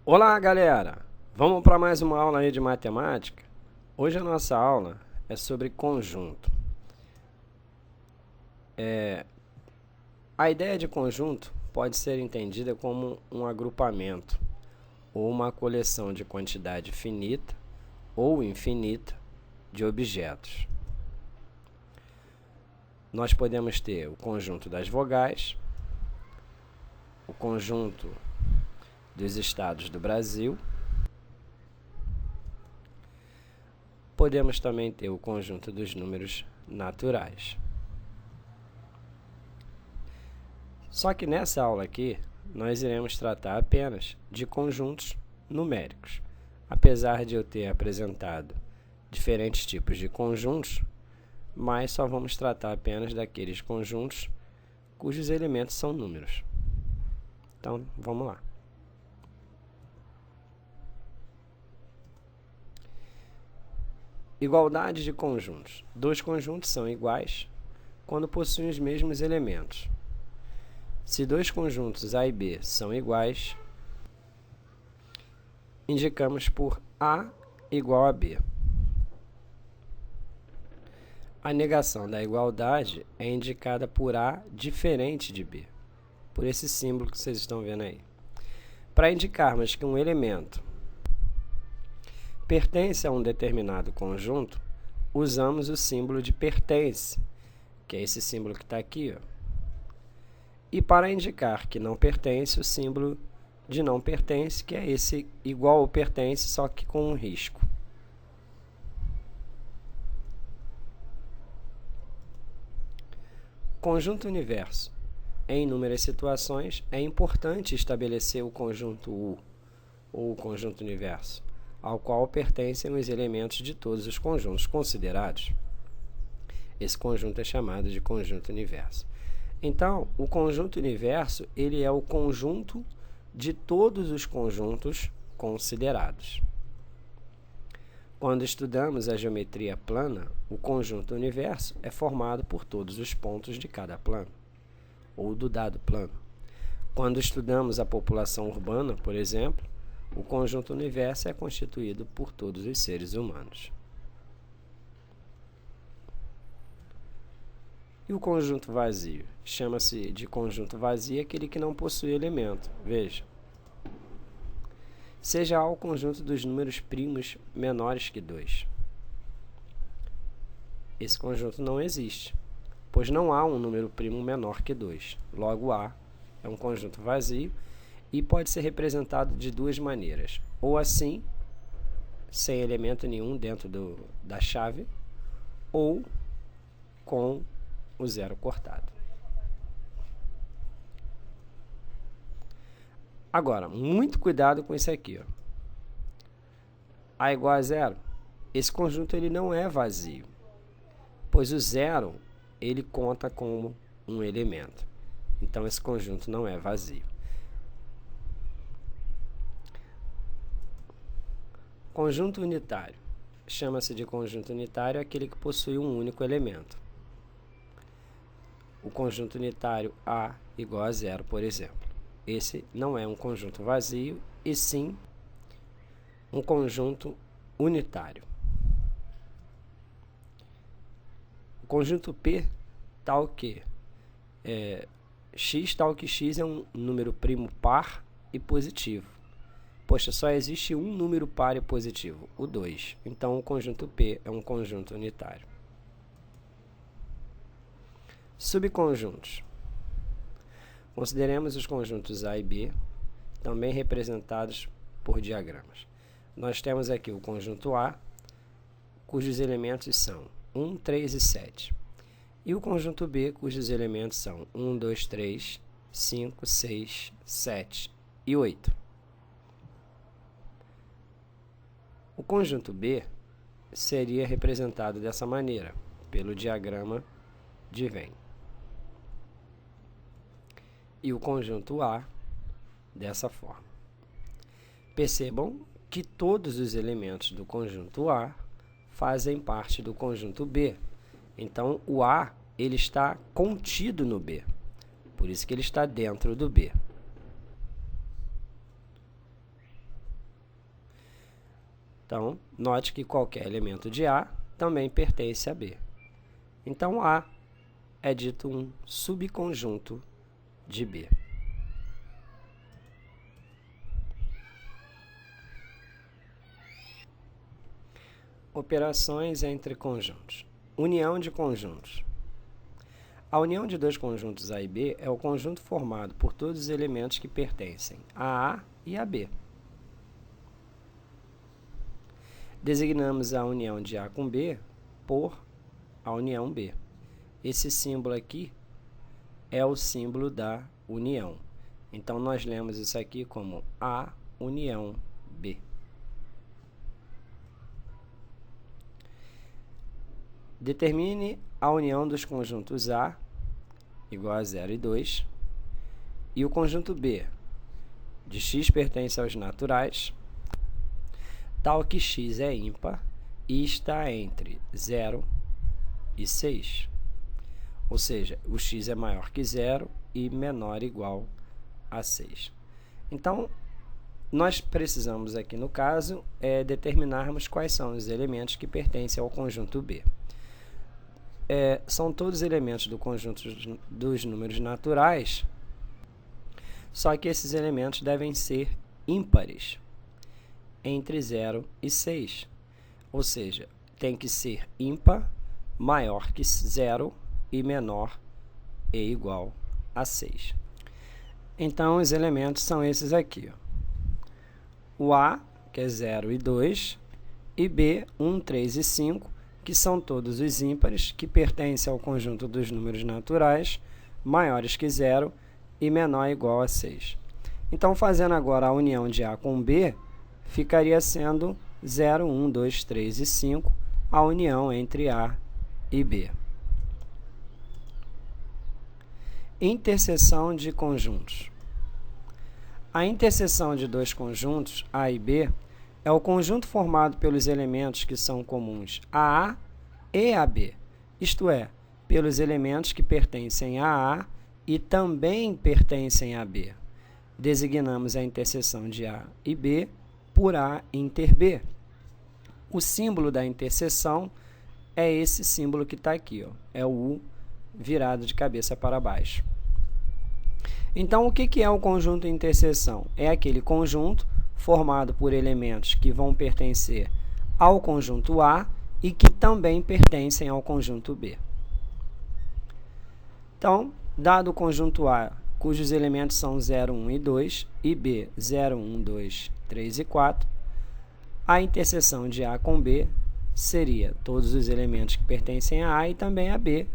Olá, galera! Vamos para mais uma aula aí de matemática? Hoje a nossa aula é sobre conjunto. A ideia de conjunto pode ser entendida como um agrupamento ou uma coleção de quantidade finita ou infinita de objetos. Nós podemos ter o conjunto das vogais, o conjunto dos estados do Brasil. Podemos também ter o conjunto dos números naturais. Só que nessa aula aqui, nós iremos tratar apenas de conjuntos numéricos. Apesar de eu ter apresentado diferentes tipos de conjuntos, mas só vamos tratar apenas daqueles conjuntos cujos elementos são números. Então, vamos lá. Igualdade de conjuntos. Dois conjuntos são iguais quando possuem os mesmos elementos. Se dois conjuntos A e B são iguais, indicamos por A igual a B. A negação da igualdade é indicada por A diferente de B, por esse símbolo que vocês estão vendo aí. Para indicarmos que um elemento pertence a um determinado conjunto, usamos o símbolo de pertence, que é esse símbolo que está aqui, ó. E para indicar que não pertence, o símbolo de não pertence, que é esse igual ou pertence, só que com um risco. Conjunto universo. Em inúmeras situações, é importante estabelecer o conjunto U, ou o conjunto universo, ao qual pertencem os elementos de todos os conjuntos considerados. Esse conjunto é chamado de conjunto universo. Então, o conjunto universo, ele é o conjunto de todos os conjuntos considerados. Quando estudamos a geometria plana, o conjunto universo é formado por todos os pontos de cada plano, ou do dado plano. Quando estudamos a população urbana, por exemplo, o conjunto universo é constituído por todos os seres humanos. E o conjunto vazio? Chama-se de conjunto vazio aquele que não possui elemento. Veja. Seja A o conjunto dos números primos menores que 2. Esse conjunto não existe, pois não há um número primo menor que 2. Logo, A é um conjunto vazio e pode ser representado de duas maneiras. Ou assim, sem elemento nenhum dentro da chave, ou com o zero cortado. Agora, muito cuidado com isso aqui, ó. A igual a zero. Esse conjunto ele não é vazio, pois o zero ele conta como um elemento. Então, esse conjunto não é vazio. Conjunto unitário. Chama-se de conjunto unitário aquele que possui um único elemento. O conjunto unitário A igual a zero, por exemplo. Esse não é um conjunto vazio, e sim um conjunto unitário. O conjunto P tal que x tal que x é um número primo par e positivo. Poxa, só existe um número par e positivo, o 2. Então, o conjunto P é um conjunto unitário. Subconjuntos. Consideremos os conjuntos A e B, também representados por diagramas. Nós temos aqui o conjunto A, cujos elementos são 1, 3 e 7. E o conjunto B, cujos elementos são 1, 2, 3, 5, 6, 7 e 8. O conjunto B seria representado dessa maneira, pelo diagrama de Venn. E o conjunto A, dessa forma. Percebam que todos os elementos do conjunto A fazem parte do conjunto B. Então, o A ele está contido no B, por isso que ele está dentro do B. Então, note que qualquer elemento de A também pertence a B. Então, A é dito um subconjunto de B. Operações entre conjuntos. União de conjuntos. A união de dois conjuntos A e B é o conjunto formado por todos os elementos que pertencem a A e a B. Designamos a união de A com B por a união B. Esse símbolo aqui é o símbolo da união. Então, nós lemos isso aqui como A união B. Determine a união dos conjuntos A igual a 0 e 2 e o conjunto B de x pertence aos naturais, tal que x é ímpar e está entre 0 e 6. Ou seja, o x é maior que 0 e menor ou igual a 6. Então, nós precisamos aqui, no caso, determinarmos quais são os elementos que pertencem ao conjunto B. São todos elementos do conjunto dos números naturais, só que esses elementos devem ser ímpares, entre 0 e 6. Ou seja, tem que ser ímpar, maior que 0 e menor e igual a 6. Então, os elementos são esses aqui. O A, que é 0 e 2, e B, 1, 3 e 5, que são todos os ímpares, que pertencem ao conjunto dos números naturais, maiores que 0 e menor ou igual a 6. Então, fazendo agora a união de A com B, ficaria sendo 0, 1, 2, 3 e 5, a união entre A e B. Interseção de conjuntos. A interseção de dois conjuntos, A e B, é o conjunto formado pelos elementos que são comuns a A e a B, isto é, pelos elementos que pertencem a A e também pertencem a B. Designamos a interseção de A e B por A inter B. O símbolo da interseção é esse símbolo que está aqui, ó, é o U virado de cabeça para baixo. Então, o que é o conjunto interseção? É aquele conjunto formado por elementos que vão pertencer ao conjunto A e que também pertencem ao conjunto B. Então, dado o conjunto A, cujos elementos são 0, 1 e 2, e B, 0, 1, 2, 3 e 4, a interseção de A com B seria todos os elementos que pertencem a A e também a B.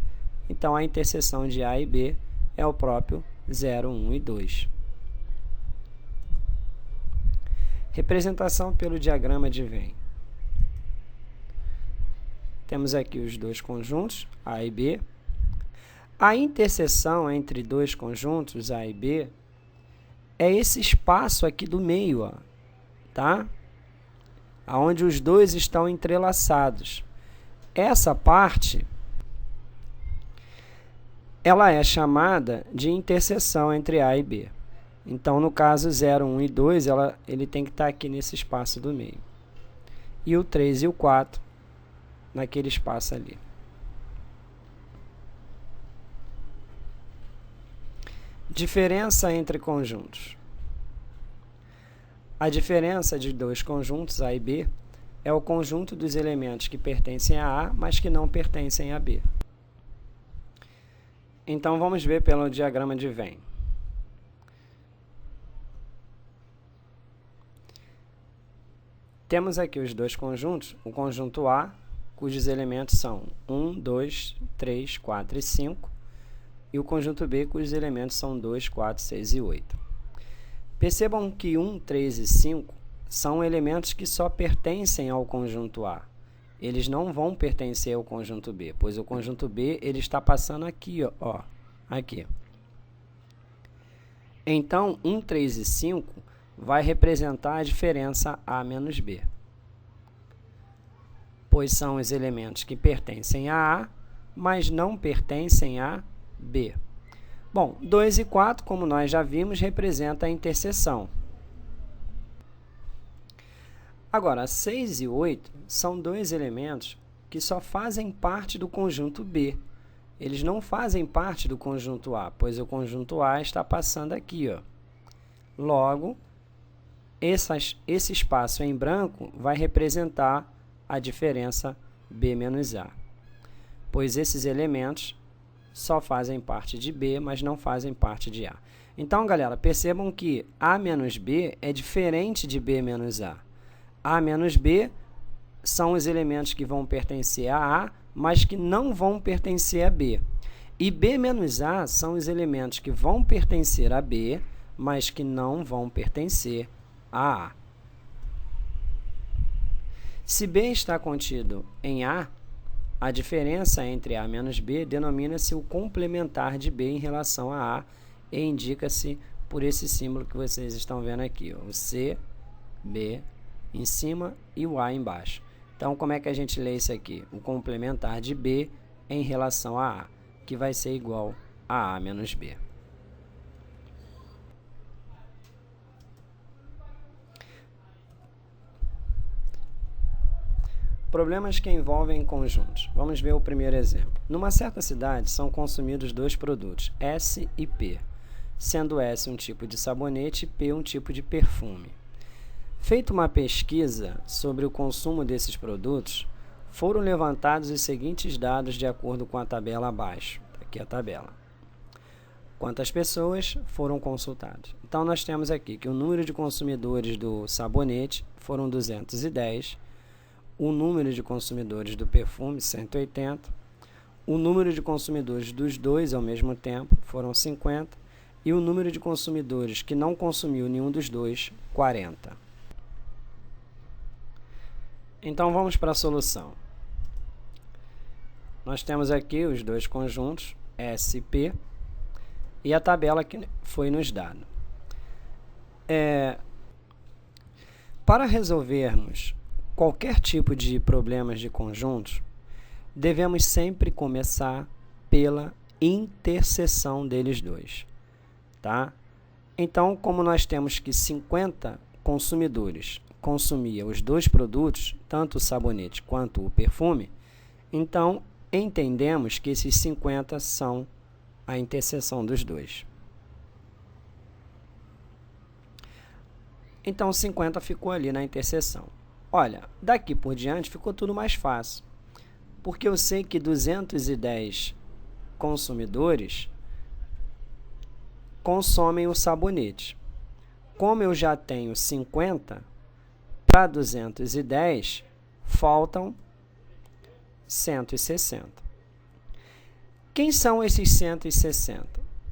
Então, a interseção de A e B é o próprio 0, 1 e 2. Representação pelo diagrama de Venn. Temos aqui os dois conjuntos, A e B. A interseção entre dois conjuntos, A e B, é esse espaço aqui do meio, ó, tá? Onde os dois estão entrelaçados. Essa parte ela é chamada de interseção entre A e B. Então, no caso 0, 1 e 2, ele tem que estar aqui nesse espaço do meio. E o 3 e o 4 naquele espaço ali. Diferença entre conjuntos. A diferença de dois conjuntos, A e B, é o conjunto dos elementos que pertencem a A, mas que não pertencem a B. Então, vamos ver pelo diagrama de Venn. Temos aqui os dois conjuntos, o conjunto A, cujos elementos são 1, 2, 3, 4 e 5, e o conjunto B, cujos elementos são 2, 4, 6 e 8. Percebam que 1, 3 e 5 são elementos que só pertencem ao conjunto A. Eles não vão pertencer ao conjunto B, pois o conjunto B ele está passando aqui, ó, aqui. Então, 1, 3 e 5 vai representar a diferença A menos B, pois são os elementos que pertencem a A, mas não pertencem a B. Bom, 2 e 4, como nós já vimos, representa a interseção. Agora, 6 e 8 são dois elementos que só fazem parte do conjunto B. Eles não fazem parte do conjunto A, pois o conjunto A está passando aqui, ó. Logo, esse espaço em branco vai representar a diferença B menos A, pois esses elementos só fazem parte de B, mas não fazem parte de A. Então, galera, percebam que A menos B é diferente de B menos A. A menos B são os elementos que vão pertencer a A, mas que não vão pertencer a B. E B menos A são os elementos que vão pertencer a B, mas que não vão pertencer a A. Se B está contido em A, a diferença entre A menos B denomina-se o complementar de B em relação a A e indica-se por esse símbolo que vocês estão vendo aqui, ó, o C, B em cima e o A embaixo. Então, como é que a gente lê isso aqui? O complementar de B em relação a A, que vai ser igual a A menos B. Problemas que envolvem conjuntos. Vamos ver o primeiro exemplo. Numa certa cidade, são consumidos dois produtos, S e P, sendo S um tipo de sabonete e P um tipo de perfume. Feita uma pesquisa sobre o consumo desses produtos, foram levantados os seguintes dados de acordo com a tabela abaixo. Aqui a tabela. Quantas pessoas foram consultadas? Então, nós temos aqui que o número de consumidores do sabonete foram 210, o número de consumidores do perfume, 180, o número de consumidores dos dois ao mesmo tempo foram 50 e o número de consumidores que não consumiu nenhum dos dois, 40. Então, vamos para a solução. Nós temos aqui os dois conjuntos, S e P, e a tabela que foi nos dada. Para resolvermos qualquer tipo de problemas de conjuntos, devemos sempre começar pela interseção deles dois, tá? Então, como nós temos que 50 consumidores consumiam os dois produtos, tanto o sabonete quanto o perfume, então entendemos que esses 50 são a interseção dos dois. Então, 50 ficou ali na interseção. Olha, daqui por diante ficou tudo mais fácil, porque eu sei que 210 consumidores consomem o sabonete. Como eu já tenho 50, para 210 faltam 160. Quem são esses 160?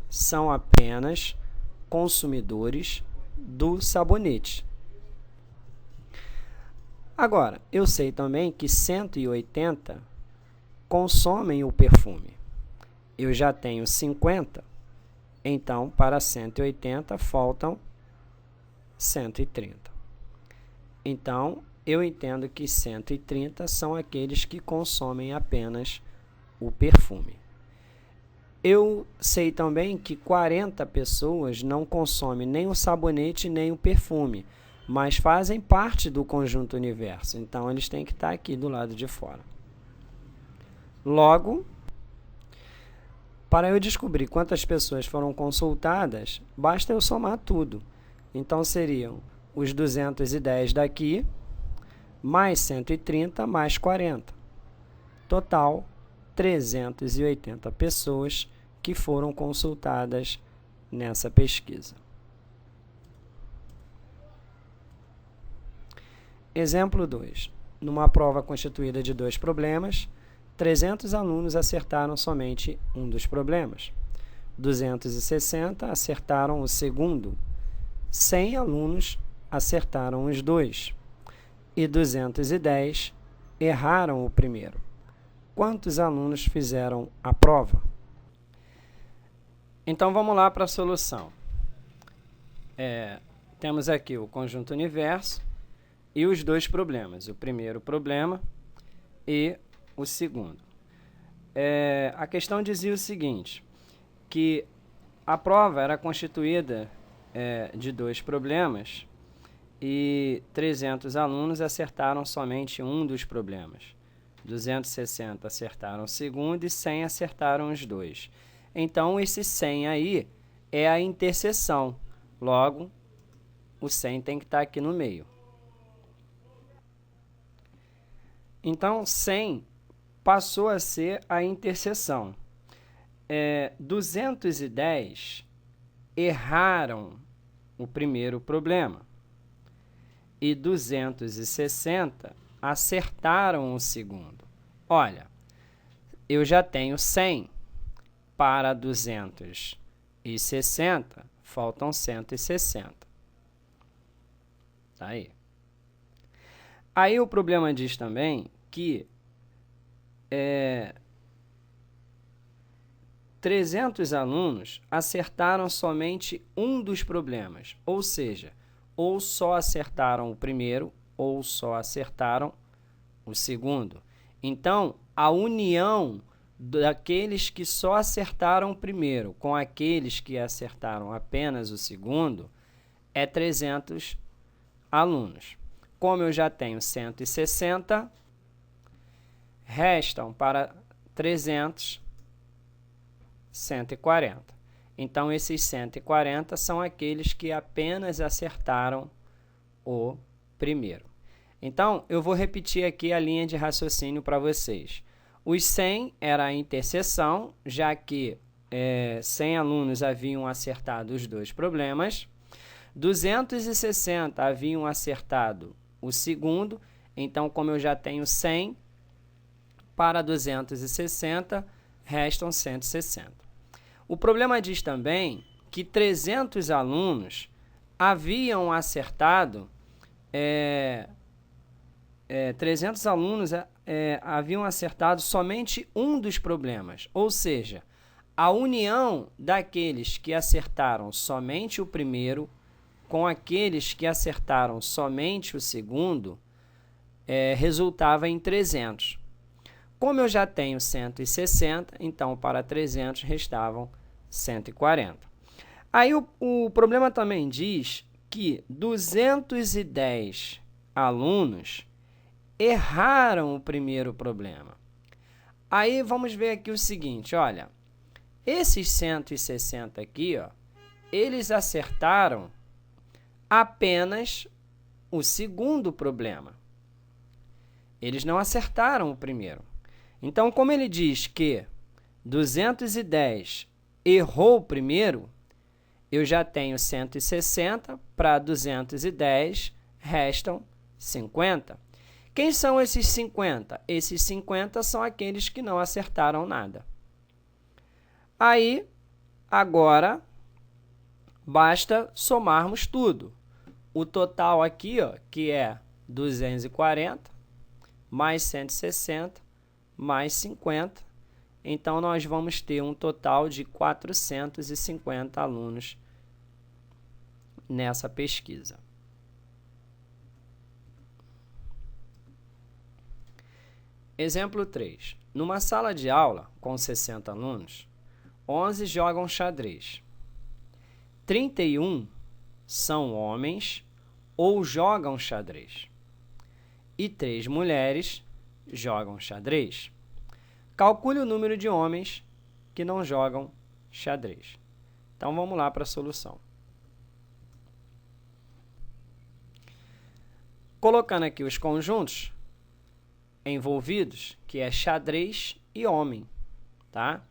São apenas consumidores do sabonete. Agora, eu sei também que 180 consomem o perfume. Eu já tenho 50, então para 180 faltam 130. Então, eu entendo que 130 são aqueles que consomem apenas o perfume. Eu sei também que 40 pessoas não consomem nem o sabonete nem o perfume, mas fazem parte do conjunto universo. Então, eles têm que estar aqui do lado de fora. Logo, para eu descobrir quantas pessoas foram consultadas, basta eu somar tudo. Então, seriam os 210 daqui, mais 130, mais 40. Total, 380 pessoas que foram consultadas nessa pesquisa. Exemplo 2. Numa prova constituída de 2 problemas, 300 alunos acertaram somente um dos problemas. 260 acertaram o segundo. 100 alunos acertaram os dois. E 210 erraram o primeiro. Quantos alunos fizeram a prova? Então, vamos lá para a solução. temos aqui o conjunto universo e os dois problemas, o primeiro problema e o segundo. A questão dizia o seguinte, que a prova era constituída de dois problemas e 300 alunos acertaram somente um dos problemas. 260 acertaram o segundo e 100 acertaram os dois. Então, esse 100 aí é a interseção. Logo, o 100 tem que estar aqui no meio. Então, 100 passou a ser a interseção. 210 erraram o primeiro problema e 260 acertaram o segundo. Olha, eu já tenho 100 para 260, faltam 160. Tá aí. Aí o problema diz também que 300 alunos acertaram somente um dos problemas, ou seja, ou só acertaram o primeiro ou só acertaram o segundo. Então, a união daqueles que só acertaram o primeiro com aqueles que acertaram apenas o segundo é 300 alunos. Como eu já tenho 160, restam para 300, 140. Então, esses 140 são aqueles que apenas acertaram o primeiro. Então, eu vou repetir aqui a linha de raciocínio para vocês. Os 100 era a interseção, já que 100 alunos haviam acertado os dois problemas. 260 haviam acertado o segundo. Então, como eu já tenho 100, para 260, restam 160. O problema diz também que 300 alunos haviam acertado 300 alunos haviam acertado somente um dos problemas, ou seja, a união daqueles que acertaram somente o primeiro com aqueles que acertaram somente o segundo resultava em 300. Como eu já tenho 160, então para 300 restavam 140. Aí o problema também diz que 210 alunos erraram o primeiro problema. Aí vamos ver aqui o seguinte, olha, esses 160 aqui, ó, eles acertaram apenas o segundo problema. Eles não acertaram o primeiro. Então, como ele diz que 210 errou o primeiro, eu já tenho 160 para 210, restam 50. Quem são esses 50? Esses 50 são aqueles que não acertaram nada. Aí, agora, basta somarmos tudo. O total aqui, ó, que é 240, mais 160, mais 50. Então, nós vamos ter um total de 450 alunos nessa pesquisa. Exemplo 3. Numa sala de aula com 60 alunos, 11 jogam xadrez. 31 são homens ou jogam xadrez. E 3 mulheres jogam xadrez. Calcule o número de homens que não jogam xadrez. Então, vamos lá para a solução. Colocando aqui os conjuntos envolvidos, que é xadrez e homem, tá?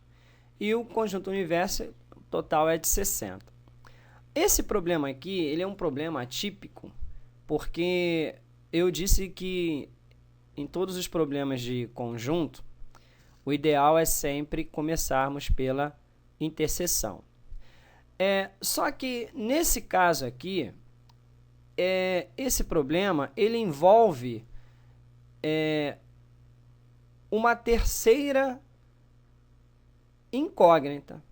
E o conjunto universo total é de 60. Esse problema aqui, ele é um problema atípico, porque eu disse que em todos os problemas de conjunto, o ideal é sempre começarmos pela interseção. Só que nesse caso aqui, esse problema ele envolve uma terceira incógnita,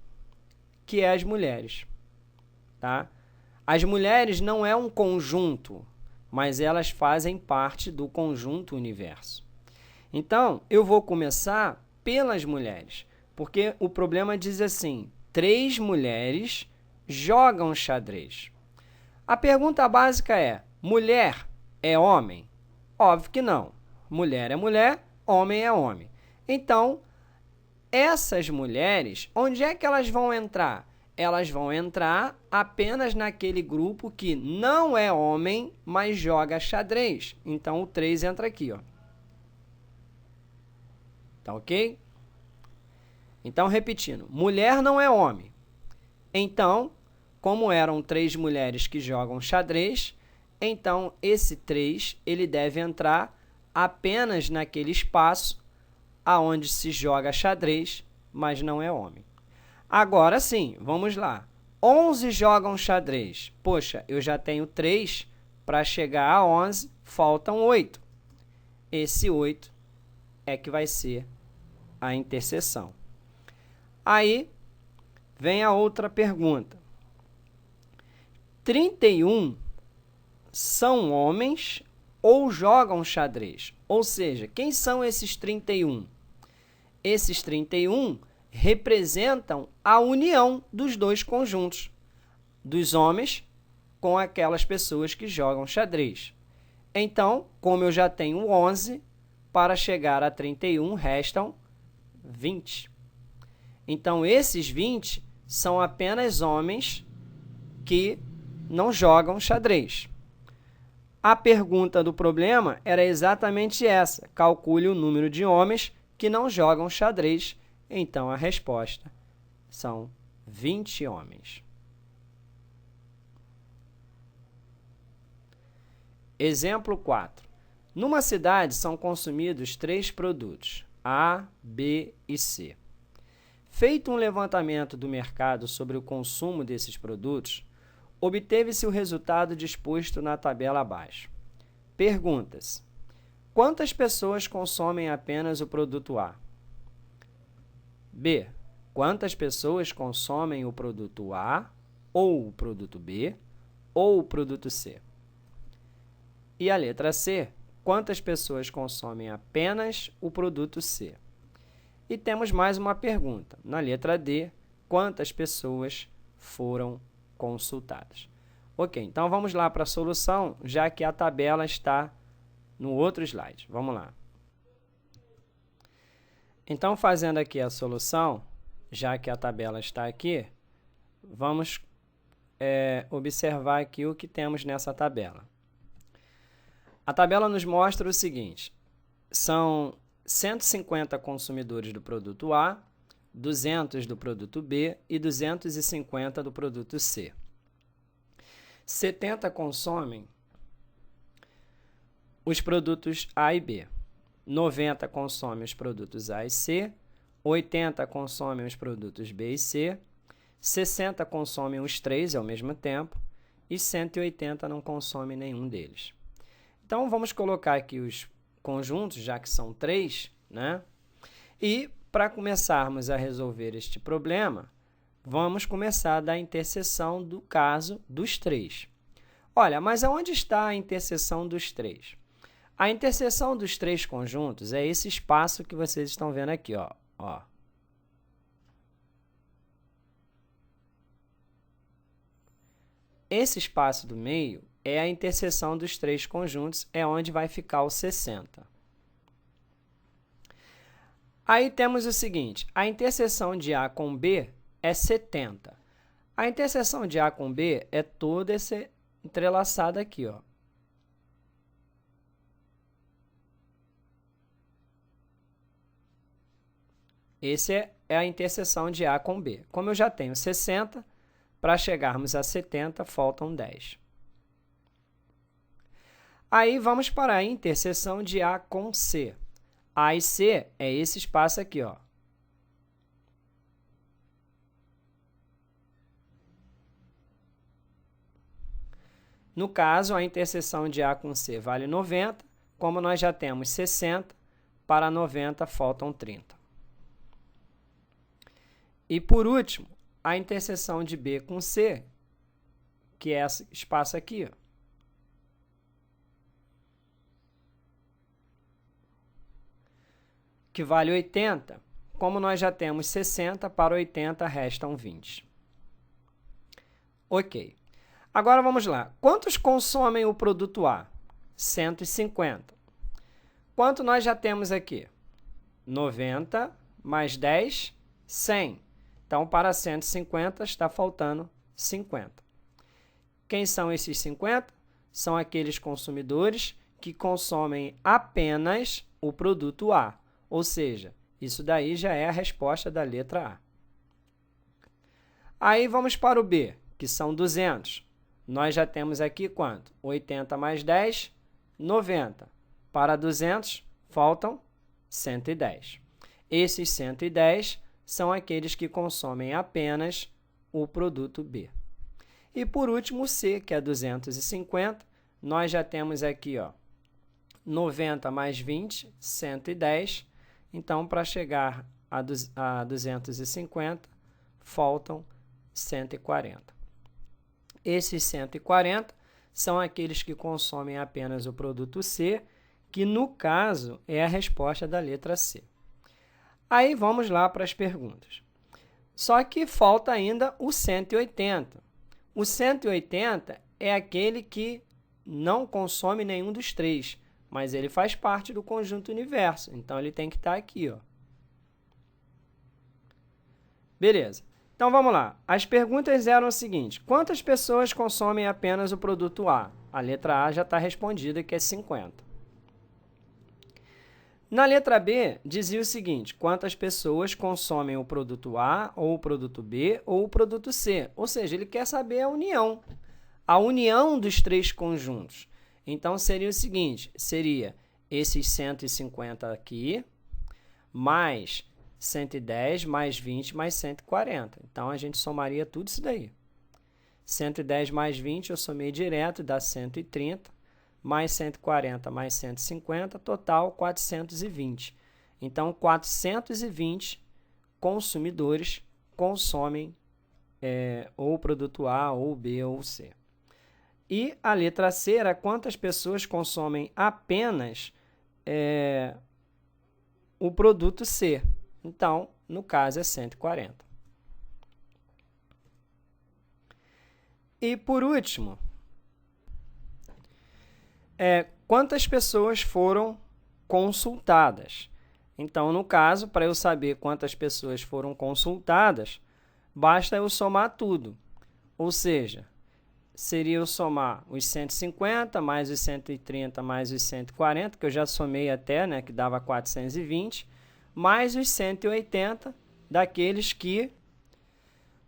que é as mulheres. Tá? As mulheres não é um conjunto, mas elas fazem parte do conjunto universo. Então, eu vou começar pelas mulheres, porque o problema diz assim: 3 mulheres jogam xadrez. A pergunta básica é: mulher é homem? Óbvio que não. Mulher é mulher, homem é homem. Então, essas mulheres, onde é que elas vão entrar? Elas vão entrar apenas naquele grupo que não é homem, mas joga xadrez. Então, o 3 entra aqui, ó. Tá ok? Então, repetindo, mulher não é homem. Então, como eram 3 mulheres que jogam xadrez, então esse 3 ele deve entrar apenas naquele espaço aonde se joga xadrez, mas não é homem. Agora sim, vamos lá. 11 jogam xadrez. Poxa, eu já tenho 3 para chegar a 11, faltam 8. Esse 8 é que vai ser a interseção. Aí vem a outra pergunta. 31 são homens ou jogam xadrez? Ou seja, quem são esses 31? Esses 31 representam a união dos dois conjuntos, dos homens com aquelas pessoas que jogam xadrez. Então, como eu já tenho 11, para chegar a 31 restam 20. Então, esses 20 são apenas homens que não jogam xadrez. A pergunta do problema era exatamente essa: calcule o número de homens que não jogam xadrez. Então, a resposta são 20 homens. Exemplo 4. Numa cidade são consumidos 3 produtos, A, B e C. Feito um levantamento do mercado sobre o consumo desses produtos, obteve-se o resultado disposto na tabela abaixo. Pergunta-se: quantas pessoas consomem apenas o produto A? B. Quantas pessoas consomem o produto A, ou o produto B, ou o produto C? E a letra C. Quantas pessoas consomem apenas o produto C? E temos mais uma pergunta. Na letra D, quantas pessoas foram consultadas? Ok, então vamos lá para a solução, já que a tabela está no outro slide. Vamos lá. Então, fazendo aqui a solução, já que a tabela está aqui, vamos observar aqui o que temos nessa tabela. A tabela nos mostra o seguinte: são 150 consumidores do produto A, 200 do produto B e 250 do produto C. 70 consomem os produtos A e B. 90 consomem os produtos A e C, 80 consomem os produtos B e C, 60 consomem os 3 ao mesmo tempo e 180 não consomem nenhum deles. Então, vamos colocar aqui os conjuntos, já que são 3, né? E, para começarmos a resolver este problema, vamos começar da interseção do caso dos 3. Olha, mas aonde está a interseção dos 3? A interseção dos 3 conjuntos é esse espaço que vocês estão vendo aqui, ó. Esse espaço do meio é a interseção dos 3 conjuntos, é onde vai ficar o 60. Aí temos o seguinte: a interseção de A com B é 70. A interseção de A com B é toda essa entrelaçada aqui, ó. Essa é a interseção de A com B. Como eu já tenho 60, para chegarmos a 70, faltam 10. Aí, vamos para a interseção de A com C. A e C é esse espaço aqui, ó. No caso, a interseção de A com C vale 90. Como nós já temos 60, para 90 faltam 30. E, por último, a interseção de B com C, que é esse espaço aqui, ó. Que vale 80. Como nós já temos 60, para 80 restam 20. Ok. Agora vamos lá. Quantos consomem o produto A? 150. Quanto nós já temos aqui? 90 mais 10, 100. Então, para 150 está faltando 50. Quem são esses 50? São aqueles consumidores que consomem apenas o produto A. Ou seja, isso daí já é a resposta da letra A. Aí vamos para o B, que são 200. Nós já temos aqui quanto? 80 mais 10, 90. Para 200, faltam 110. Esses 110 são aqueles que consomem apenas o produto B. E por último, o C, que é 250. Nós já temos aqui, ó, 90 mais 20, 110. Então, para chegar a 250, faltam 140. Esses 140 são aqueles que consomem apenas o produto C, que no caso é a resposta da letra C. Aí vamos lá para as perguntas. Só que falta ainda o 180. O 180 é aquele que não consome nenhum dos três, mas ele faz parte do conjunto universo, então ele tem que estar aqui, ó. Beleza. Então vamos lá. As perguntas eram o seguinte: quantas pessoas consomem apenas o produto A? A letra A já está respondida, que é 50. Na letra B, dizia o seguinte: quantas pessoas consomem o produto A, ou o produto B, ou o produto C? Ou seja, ele quer saber a união dos três conjuntos. Então, seria o seguinte, seria esses 150 aqui, mais 110, mais 20, mais 140. Então, a gente somaria tudo isso daí. 110 mais 20, eu somei direto, dá 130. Mais 140 mais 150, total 420. Então, 420 consumidores consomem ou o produto A, ou B, ou C. E a letra C era quantas pessoas consomem apenas o produto C. Então, no caso, é 140. E, por último, quantas pessoas foram consultadas? Então, no caso, para eu saber quantas pessoas foram consultadas, basta eu somar tudo. Ou seja, seria eu somar os 150, mais os 130, mais os 140, que eu já somei até, né, que dava 420, mais os 180 daqueles que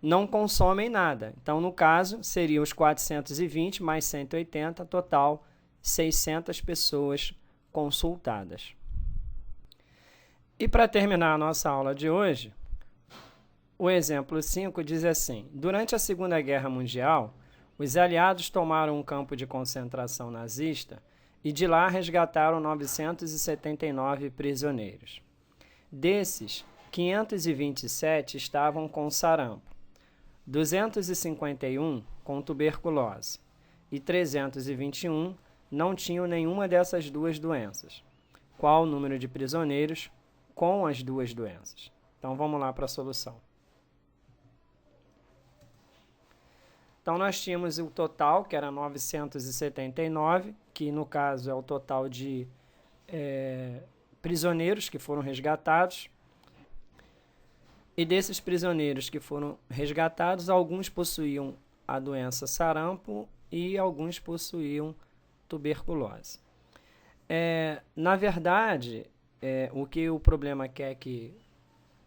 não consomem nada. Então, no caso, seria os 420 mais 180, total 600 pessoas consultadas. E para terminar a nossa aula de hoje, o exemplo 5 diz assim: durante a Segunda Guerra Mundial, os aliados tomaram um campo de concentração nazista e de lá resgataram 979 prisioneiros. Desses, 527 estavam com sarampo, 251 com tuberculose e 321 não tinham nenhuma dessas duas doenças. Qual o número de prisioneiros com as duas doenças? Então, vamos lá para a solução. Então, nós tínhamos o total, que era 979, que no caso é o total de prisioneiros que foram resgatados. E desses prisioneiros que foram resgatados, alguns possuíam a doença sarampo e alguns possuíam tuberculose. Na verdade, o que o problema quer que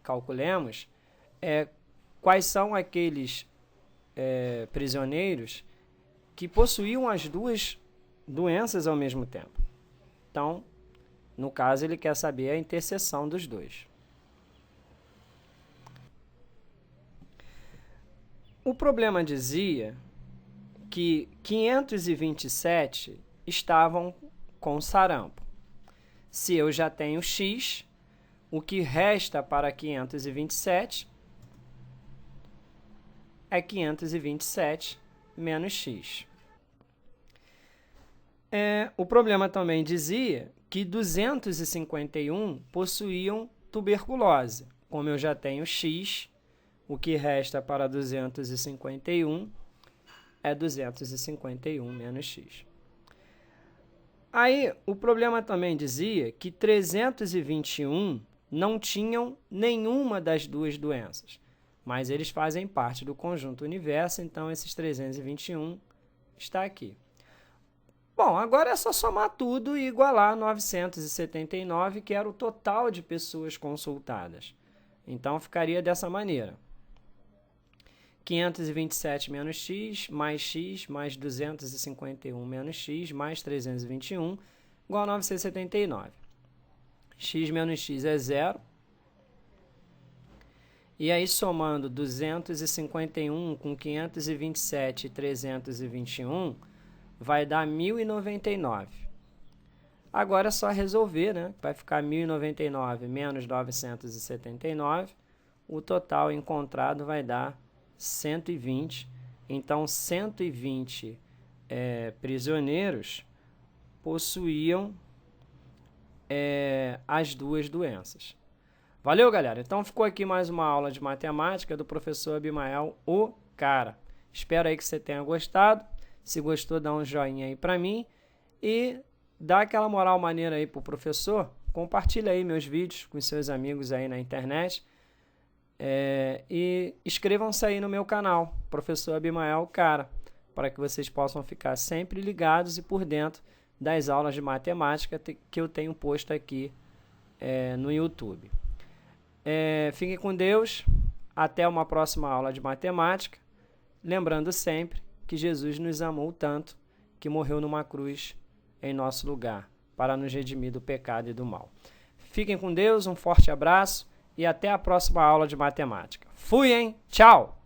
calculemos é quais são aqueles prisioneiros que possuíam as duas doenças ao mesmo tempo. Então, no caso, ele quer saber a interseção dos dois. O problema dizia que 527 estavam com sarampo. Se eu já tenho X, o que resta para 527 é 527 menos x. O problema também dizia que 251 possuíam tuberculose. Como eu já tenho x, o que resta para 251 é 251 menos x. Aí, o problema também dizia que 321 não tinham nenhuma das duas doenças, mas eles fazem parte do conjunto universo, então esses 321 está aqui. Bom, agora é só somar tudo e igualar 979, que era o total de pessoas consultadas. Então, ficaria dessa maneira. 527 menos x, mais 251 menos x, mais 321, igual a 979. X menos x é 0. E aí, somando 251 com 527 e 321, vai dar 1.099. Agora é só resolver, né? Vai ficar 1.099 menos 979. O total encontrado vai dar 120. Então, 120 prisioneiros possuíam as duas doenças. Valeu, galera? Então, ficou aqui mais uma aula de matemática do professor Abimael, o cara. Espero aí que você tenha gostado. Se gostou, dá um joinha aí pra mim e dá aquela moral maneira aí pro professor. Compartilha aí meus vídeos com seus amigos aí na internet. E inscrevam-se aí no meu canal, Professor Abimael Cara, para que vocês possam ficar sempre ligados e por dentro das aulas de matemática que eu tenho posto aqui no YouTube. Fiquem com Deus, até uma próxima aula de matemática. Lembrando sempre que Jesus nos amou tanto que morreu numa cruz em nosso lugar para nos redimir do pecado e do mal. Fiquem com Deus, um forte abraço e até a próxima aula de matemática. Fui, hein? Tchau!